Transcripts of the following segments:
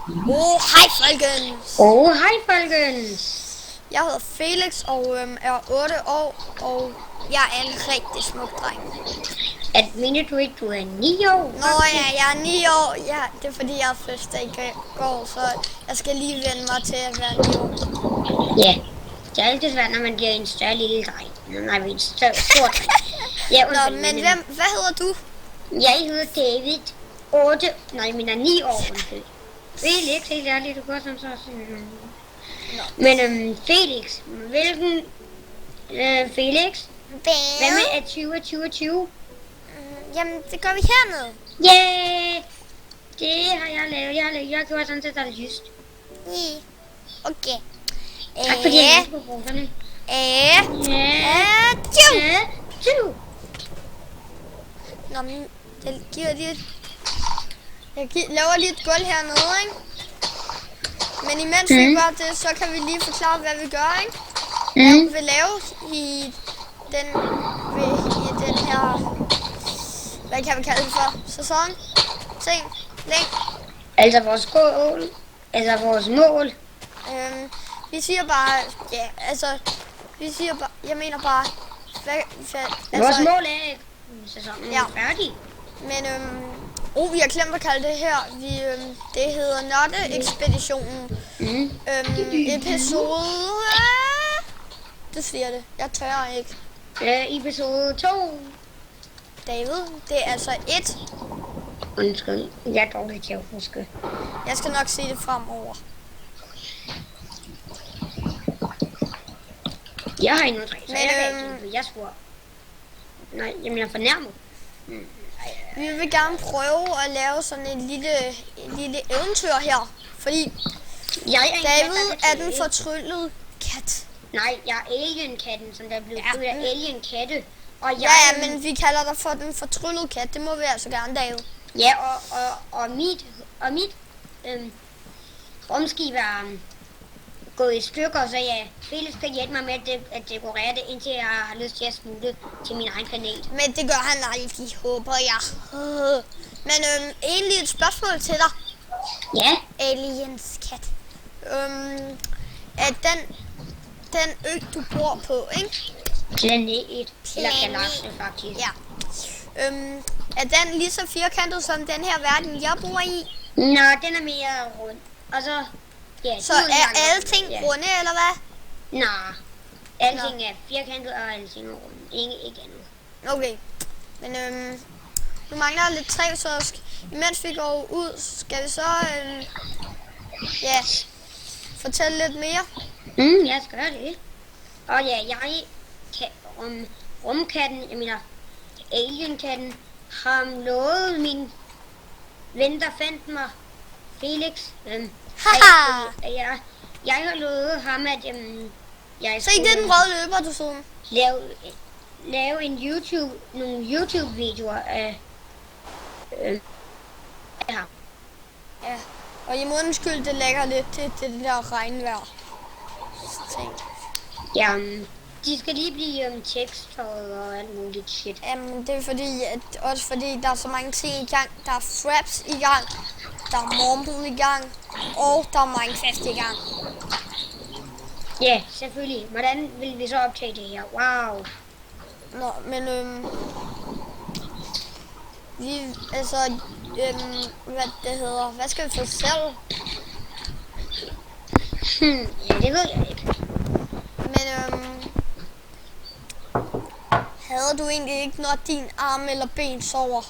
Hej folkens! Hej folkens! Jeg hedder Felix og er 8 år, og jeg er en rigtig smuk dreng. Mener du ikke, du er 9 år? Nå ja, jeg er 9 år. Ja, det er fordi, jeg har fødselsdag i går, så jeg skal lige vende mig til at være 9 år. Ja, det er altid svært, når man bliver en større lille dreng. Nej, en stor dreng. Ja, Nå, men hvad hedder du? Jeg hedder David. 9 år. Felix, helt ærligt, du går som så. Men Felix, hvilken Felix? Hvad med 2020? Jamen, det gør vi hernede. Yeah! Det har jeg lavet. Jeg har gjort sådan set, der er lyst. Okay. Tak fordi jeg læste på brugerne. Nå, men jeg giver lige laver lige et gulv hernede, ikke? Men imens vi gør det, så kan vi lige forklare, hvad vi gør, ikke? Jeg vil lave i den her, hvad kan vi kalde det for? Sæson? Ting? Læng? Altså vores mål. Vi siger bare, jeg mener bare, vores mål er, at sæsonen er færdig. Men vi har glemt at kalde det her. Det hedder Nørde-ekspeditionen. Episode... Det siger det. Jeg tør ikke. Episode 2. David, det er altså 1. Undskyld, jeg er dårlig til at huske. Jeg skal nok se det fremover. Jeg har endnu 3, så jeg spurgte. Nej, jamen jeg er fornærmet. Vi vil gerne prøve at lave sådan en lille eventyr her, fordi David er den fortryllede kat. Nej, jeg er alien-katten, som der er blevet født af alien-katte. Og men vi kalder dig for den fortryllede kat, det må vi altså gerne, David. Ja, og mit rumskib er gået i stykker, så Felix skal hjælpe mig med at dekorere det, indtil jeg har lyst til at smutte til min egen planet. Men det gør han aldrig, håber jeg. Men egentlig et spørgsmål til dig. Ja? Aliens kat. At den ø, du bor på, ikke? Planet. Eller galakse, faktisk. Ja. Er den lige så firkantet som den her verden, jeg bor i? Nå, den er mere rund. Og så... Ja, så er alting runde, eller hvad? Nej. Alting er firkantet, og alting er runde. Ikke andet. Okay. Men nu mangler jeg lidt træ, så imens vi går ud, skal vi så fortælle lidt mere? Jeg skal gøre det. Og ja, jeg rumkatten, jeg mener alienkatten, har lovet min ven, der fandt mig, Felix. Jeg har lovet ham, at jeg så ikke det er den røde løber, du så? Lave nogle YouTube-videoer af ham. Ja, og i månens skyld, det lægger lidt til det der regnvejr. Ja, de skal lige blive tekster og alt muligt shit. Jamen, det er fordi, der er så mange ting i gang. Der er fraps i gang, der er mumble i gang, og der er Minecraft i gang. Ja, selvfølgelig. Hvordan vil vi så optage det her? Wow. Nå, men hvad det hedder? Hvad skal vi fortælle? Ja, det ved jeg ikke. Men hader du egentlig ikke, når din arm eller ben sover?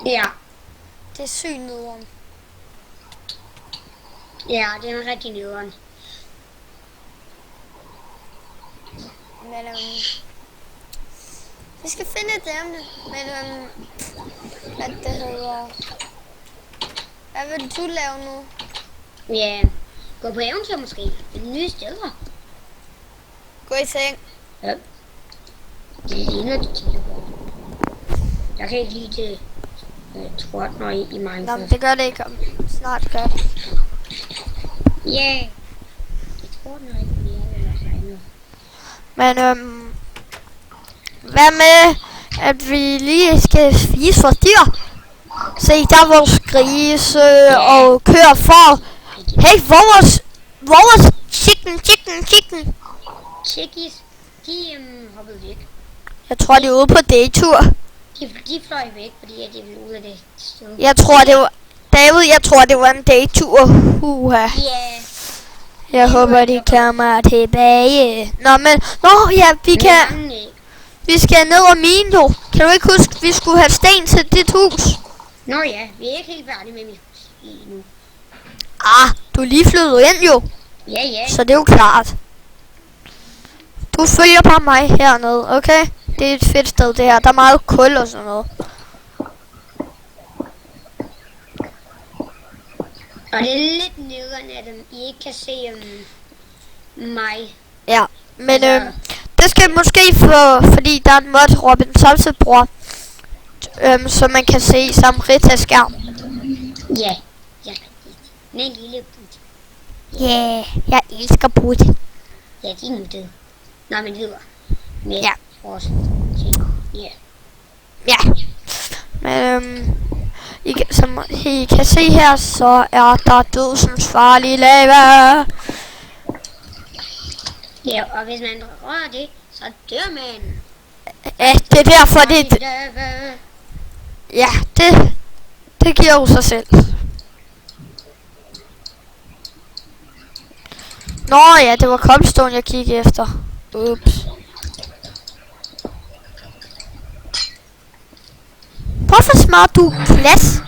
Ja. Det er sygt nederen. Ja, det er rigtig nederen. Men vi skal finde et emne. Men hvad det hedder? Hvad vil du lave nu? Ja, gå på eventyr måske. Nye steder. Gå i seng. Ja. Det ligner det til. Jeg kan ikke lide det trådner i Minecraft. Nå, det gør det ikke. Snart gør det. Ja. Det trådner ikke mere eller regner. Men hvad med, at vi lige skal spise for dyr? Se, der er vores grise og køer for. Hey, vores chicken. Chickies, de hoppede væk. Jeg tror, de er ude på daytur. De fløj væk, fordi at de ville ud af det sted. Jeg tror, det var... David, jeg tror, det var en daytur. Ja. Jeg håber, de kommer tilbage. Vi skal ned og mine, du. Kan du ikke huske, vi skulle have sten til dit hus? Nå ja, vi er ikke helt færdige med mit hus lige nu. Du er lige flyttet ind, jo. Ja. Så det er jo klart. Du følger bare mig hernede, okay? Det er et fedt sted, det her. Der er meget kul og sådan noget. Og det er lidt nederen, at I ikke kan se mig. Ja, men Altså- det skal måske fordi der er en mod Robin Samse bror, så man kan se som Ritas skærm. Ja, rigtigt. Med en lille put. Jeg elsker Putin. Ja, de er nu døde. Nå, men videre. Med Ja. vores ting. Ja. Ja, men som I kan se her, så er der dødsensfarlig lava. Ja, og hvis man rører det, så dør man. Ja, det er derfor, Lava. ja, det giver jo sig selv. Nå ja, det var cobblestone, jeg kiggede efter. Ups. Hvorfor smadrer du plads?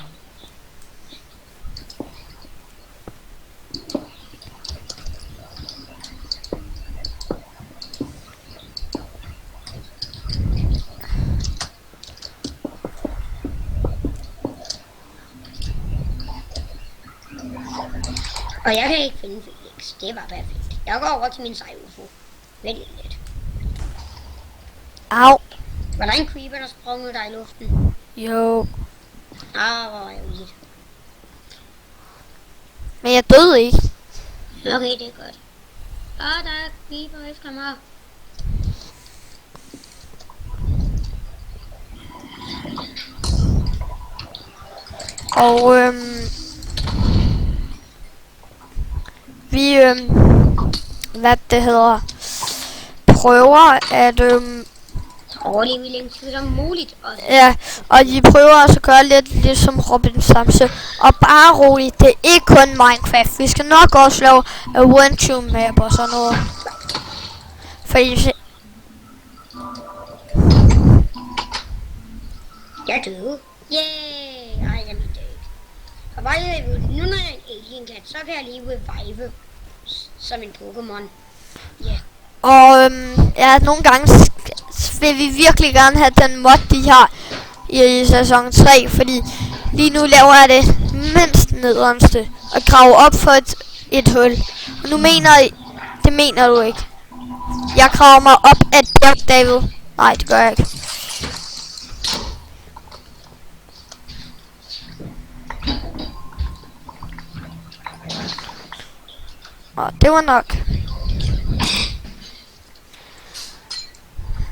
Og jeg kan ikke finde Felix. Det var perfekt. Jeg går over til min sej-UFO. Vælg lidt. Au. Var der en creeper, der sprang ud dig i luften? Jo. Hvor ærgerligt. Men jeg døde ikke. Okay, det er godt. Der er creeper efter mig. Og vi hvad det hedder, prøver at Overleve i længe tid som muligt. Og ja, og de prøver også at gøre lidt ligesom Robin Samse. Og bare roligt, det er ikke kun Minecraft. Vi skal nok også lave adventure map og sådan noget. Fordi jeg døde. Yay! Ej, jeg er død. Og bare nu når jeg er en alien cat, så kan jeg lige revive som en Pokémon. Ja. og ja, nogle gange vil vi virkelig gerne have den mod, de har i sæson 3, fordi lige nu laver jeg det mindst nederste og grave op for et hul. Og nu det mener du ikke. Jeg graver mig op af bjerg, David. Nej, det gør jeg ikke. Nå, det var nok.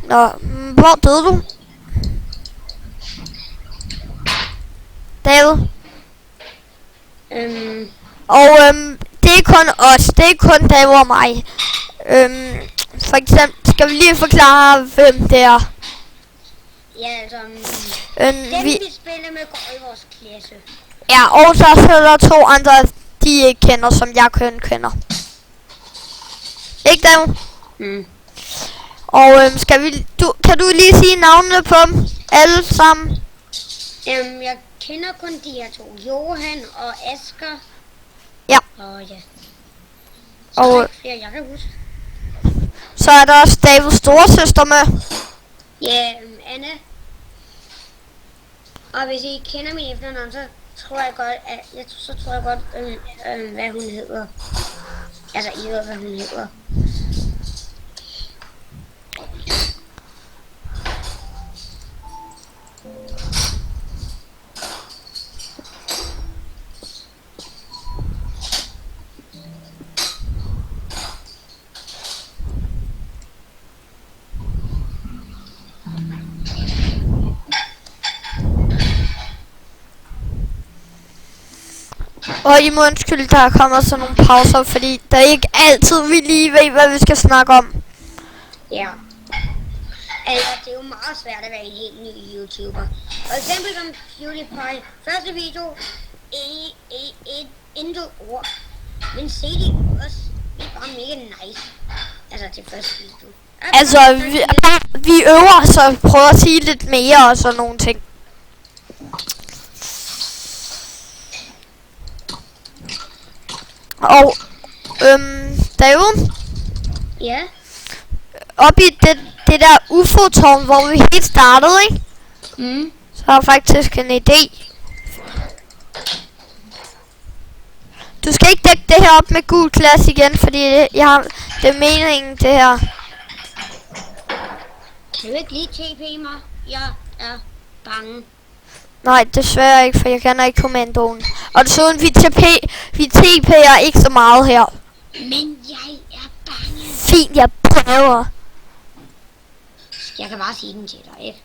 Nå, hvor døde du? David? Og det er kun os, det er kun David og mig. For eksempel, skal vi lige forklare, hvem det er? Ja, altså, dem vi spiller med går i vores klasse. Ja, og så er der 2 andre, de ikke kender, som jeg kun kender. Ikke David? Og kan du lige sige navnene på dem? Alle sammen? Jeg kender kun de her 2. Johan og Asger. Ja. Og ja. Så og er flere, jeg kan huske. Så er der også Davids storesøster med. Ja, Anne. Og hvis I kender min efternavn, så tror jeg godt, hvad hun hedder. Altså, I ved, hvad hun hedder. Og I må undskylde, der kommer sådan nogle pauser, fordi der er ikke altid, vi lige ved, hvad vi skal snakke om. Ja. Altså, det er jo meget svært at være en helt ny YouTuber. For eksempel som PewDiePie. Første video, intet ord. Men se de også. Det er bare mega nice. Altså til første video. Altså, vi øver os og prøver at sige lidt mere og sådan nogle ting. Og, David, Ja. op i det der UFO-tårn, hvor vi helt startede, ikke? Mm. Så har jeg faktisk en idé. Du skal ikke dække det her op med gul glas igen, fordi det er meningen, det her. Kan du ikke lige TP mig? Jeg er bange. Nej, desværre ikke, for jeg kender ikke kommandoen. Og desuden, vi TP'er ikke så meget her. Men jeg er bange. Fint, jeg prøver. Jeg kan bare sige den til dig, ikke?